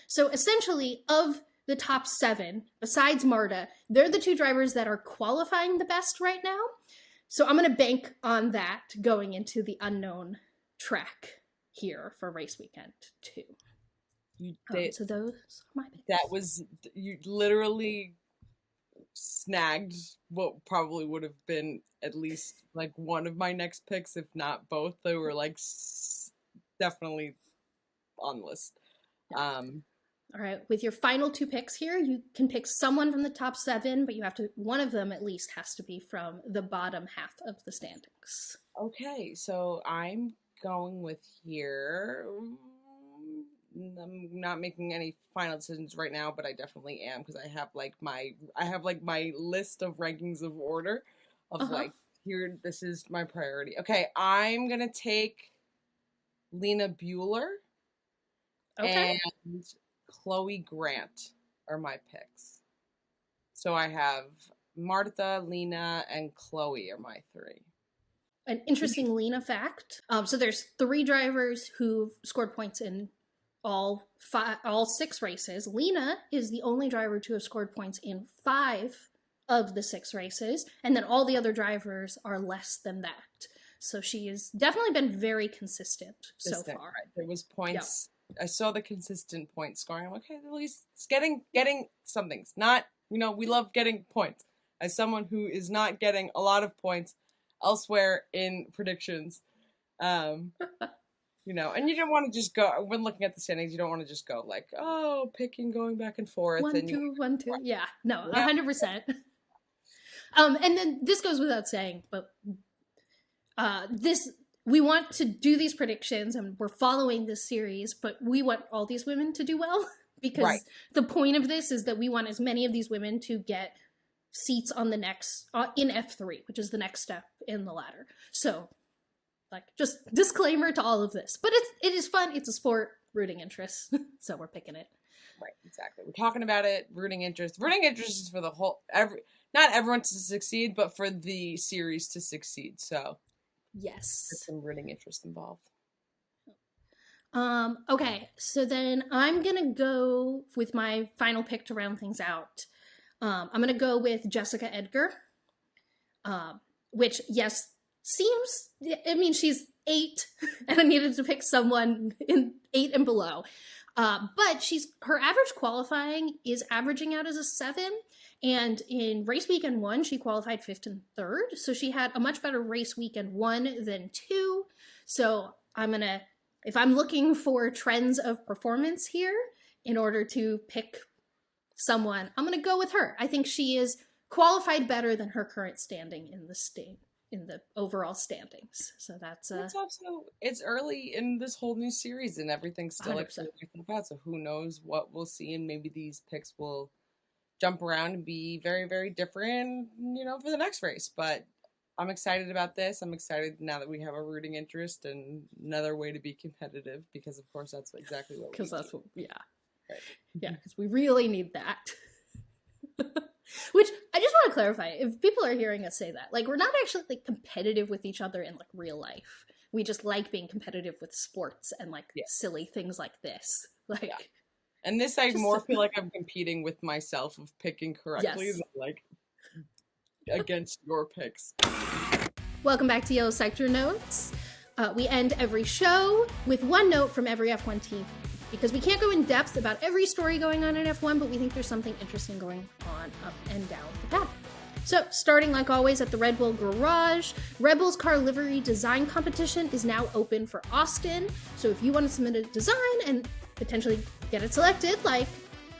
So essentially, of the top 7, besides Marta, they're the 2 drivers that are qualifying the best right now. So I'm going to bank on that going into the unknown track here for race weekend 2. So those are my picks. That was, you literally snagged what probably would have been at least like one of my next picks, if not both. They were like definitely on the list. All right, with your final 2 picks here, you can pick someone from the top 7, but one of them at least has to be from the bottom half of the standings. Okay, so I'm going with here. I'm not making any final decisions right now, but I definitely am, because I have my list of rankings of order of like, here, this is my priority. Okay, I'm gonna take Lena Bueller. Okay. And Chloe Grant are my picks. So I have Marta, Lena, and Chloe are my 3. An interesting Lena fact. So there's 3 drivers who've scored points in all 6 races. Lena is the only driver to have scored points in 5 of the 6 races, and then all the other drivers are less than that. So she has definitely been very consistent so far. Right? There was points. Yeah. I saw the consistent point scoring. I'm like, okay, at least it's getting something's not, we love getting points. As someone who is not getting a lot of points elsewhere in predictions, You know, and you don't want to just go, when looking at the standings, you don't want to just go like, oh, picking, going back and forth. 1-2, 1-2. Yeah, no, Yeah. 100%. And then this goes without saying, but we want to do these predictions and we're following this series, but we want all these women to do well because the point of this is that we want as many of these women to get seats on the next, in F3, which is the next step in the ladder. So, like, just disclaimer to all of this. But it is fun. It's a sport, rooting interest. So we're picking it. Right, exactly. We're talking about it, rooting interest. Rooting interest is for the whole, not everyone to succeed, but for the series to succeed. So, yes. There's some rooting interest involved. Okay, so then I'm going to go with my final pick to round things out. I'm going to go with Jessica Edgar, which, yes, seems, I mean, she's 8, and I needed to pick someone in 8 and below. But her average qualifying is averaging out as a 7, and in race weekend 1, she qualified 5th and 3rd, so she had a much better race weekend 1 than 2. So if I'm looking for trends of performance here, in order to pick someone, I'm gonna go with her. I think she is qualified better than her current standing in the overall standings. So that's also, it's early in this whole new series and everything's still like about. So who knows what we'll see, and maybe these picks will jump around and be very, very different, you know, for the next race. But I'm excited about this. I'm excited now that we have a rooting interest and another way to be competitive, because of course that's exactly what we need. Because that's what, yeah. Right. Yeah, because we really need that. Which, I just want to clarify, if people are hearing us say that, like, we're not actually, like, competitive with each other in, like, real life. We just like being competitive with sports and, like, silly things like this. Like, and this, I more feel like I'm competing with myself of picking correctly than, like, against your picks. Welcome back to Yellow Sector Notes. We end every show with one note from every F1 team, because we can't go in depth about every story going on in F1, but we think there's something interesting going on up and down the path. So, starting like always at the Red Bull Garage, Red Bull's car livery design competition is now open for Austin. So if you want to submit a design and potentially get it selected, like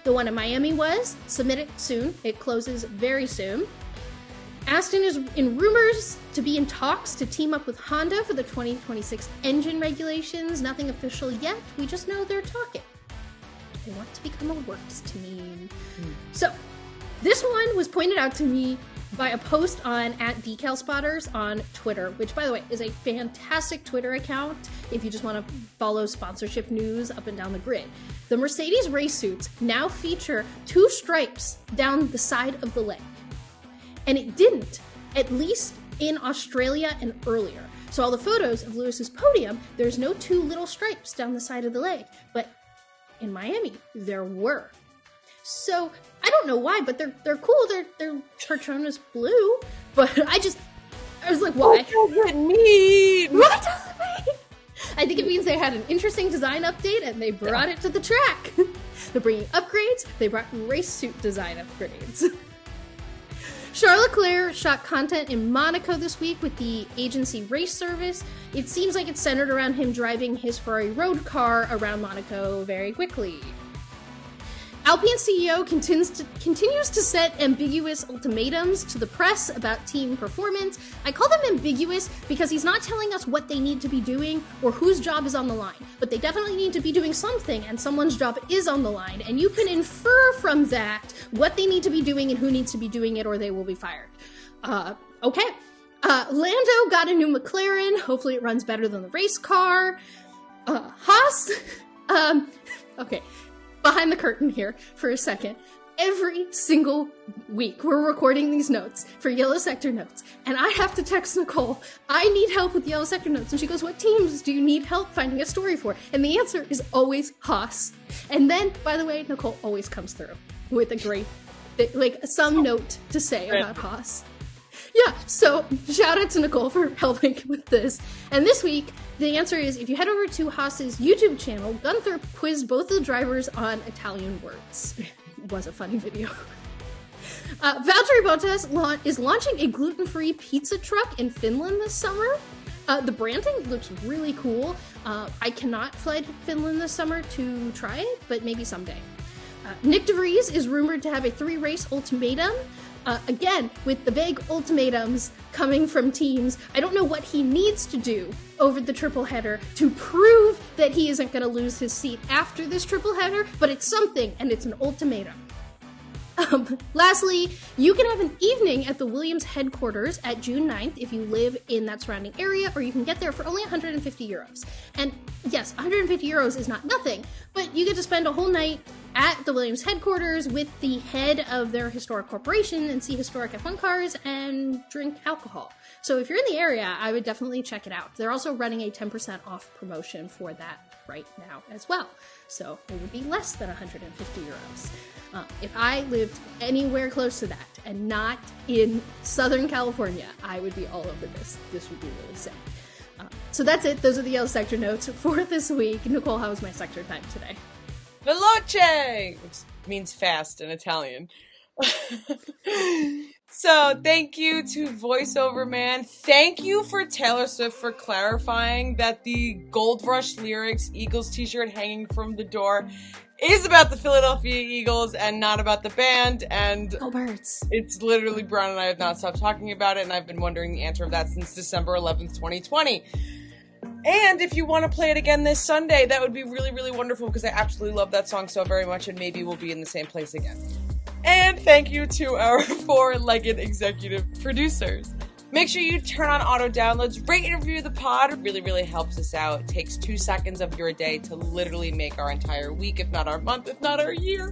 the one in Miami was, submit it soon. It closes very soon. Aston is in rumors to be in talks to team up with Honda for the 2026 engine regulations. Nothing official yet. We just know they're talking. They want to become a works team. So, this one was pointed out to me by a post on @DecalSpotters on Twitter, which, by the way, is a fantastic Twitter account if you just want to follow sponsorship news up and down the grid. The Mercedes race suits now feature 2 stripes down the side of the leg. And it didn't, at least in Australia and earlier. So all the photos of Lewis's podium, there's no 2 little stripes down the side of the leg. But in Miami, there were. So I don't know why, but they're cool. They're Chartrona's blue. But I was like, why? What does it mean? What does it mean? I think it means they had an interesting design update and they brought it to the track. They're bringing upgrades. They brought race suit design upgrades. Charles Leclerc shot content in Monaco this week with the agency race service. It seems like it's centered around him driving his Ferrari road car around Monaco very quickly. Alpine CEO continues to set ambiguous ultimatums to the press about team performance. I call them ambiguous because he's not telling us what they need to be doing or whose job is on the line. But they definitely need to be doing something, and someone's job is on the line. And you can infer from that what they need to be doing and who needs to be doing it, or they will be fired. Okay. Lando got a new McLaren. Hopefully it runs better than the race car. Haas. Okay. Behind the curtain here for a second. Every single week, we're recording these notes for Yellow Sector Notes, and I have to text Nicole, I need help with Yellow Sector Notes, and she goes, what teams do you need help finding a story for? And the answer is always Haas. And then, by the way, Nicole always comes through with a great, like, some note to say about Haas. Yeah, so shout out to Nicole for helping with this. And this week, the answer is, if you head over to Haas's YouTube channel, Gunther quizzed both of the drivers on Italian words. It was a funny video. Valtteri Bottas is launching a gluten-free pizza truck in Finland this summer. The branding looks really cool. I cannot fly to Finland this summer to try it, but maybe someday. Nick DeVries is rumored to have a 3-race ultimatum. Again, with the vague ultimatums coming from teams, I don't know what he needs to do over the triple header to prove that he isn't going to lose his seat after this triple header, but it's something, and it's an ultimatum. Lastly, you can have an evening at the Williams headquarters at June 9th if you live in that surrounding area, or you can get there for only 150 euros. And yes, 150 euros is not nothing, but you get to spend a whole night at the Williams headquarters with the head of their historic corporation and see historic F1 cars and drink alcohol. So if you're in the area, I would definitely check it out. They're also running a 10% off promotion for that right now as well. So it would be less than 150 euros. If I lived anywhere close to that and not in Southern California, I would be all over this. This would be really sick. So that's it. Those are the yellow sector notes for this week. Nicole, how was my sector time today? Veloce! Which means fast in Italian. So, thank you to VoiceOver Man. Thank you for Taylor Swift for clarifying that the Gold Rush Lyrics Eagles t-shirt hanging from the door is about the Philadelphia Eagles and not about the band. And Go Birds. It's literally Brian and I have not stopped talking about it, and I've been wondering the answer of that since December 11th, 2020. And if you want to play it again this Sunday, that would be really, really wonderful because I absolutely love that song so very much, and maybe we'll be in the same place again. And thank you to our 4-legged executive producers. Make sure you turn on auto downloads, rate and review the pod. It really, really helps us out. It takes 2 seconds of your day to literally make our entire week, if not our month, if not our year.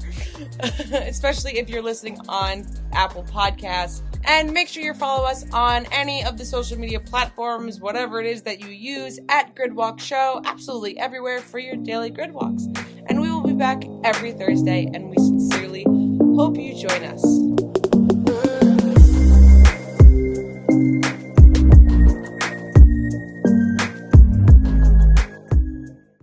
Especially if you're listening on Apple Podcasts. And make sure you follow us on any of the social media platforms, whatever it is that you use, at Gridwalk Show, absolutely everywhere for your daily Gridwalks. And we will be back every Thursday, and we sincerely hope you join us.